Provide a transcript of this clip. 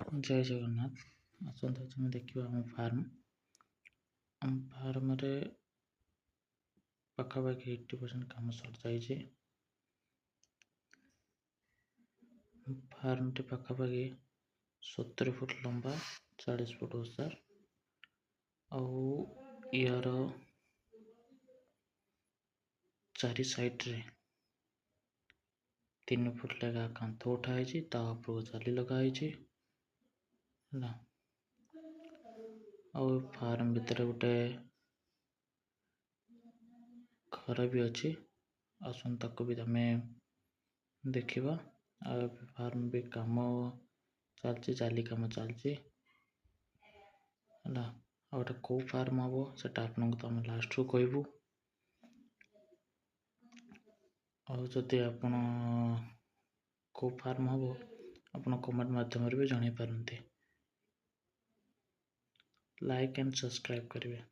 जय जगन्नाथ। आसंता आम देखा आम फार्म पाखापाखि 80% काम सर जाइए। फार्म टी पाखापाखि 70 फुट लंबा 40 फुट ओसार यार चारि साइड रे 3 फुट लगा कांथ उठाई तापर जाली लगाई फार्म भितर गोटे घर भी अच्छी आसता को भी आम देखा। फार्म भी काम चलती जाली काम चलती गोटे कौ फार्म हम से आपको आम लास्ट को कहबू। जदि आपण कौ फार्म हम आप कमेंट माध्यम भी जन पारती। लाइक एंड सब्सक्राइब करेंगे।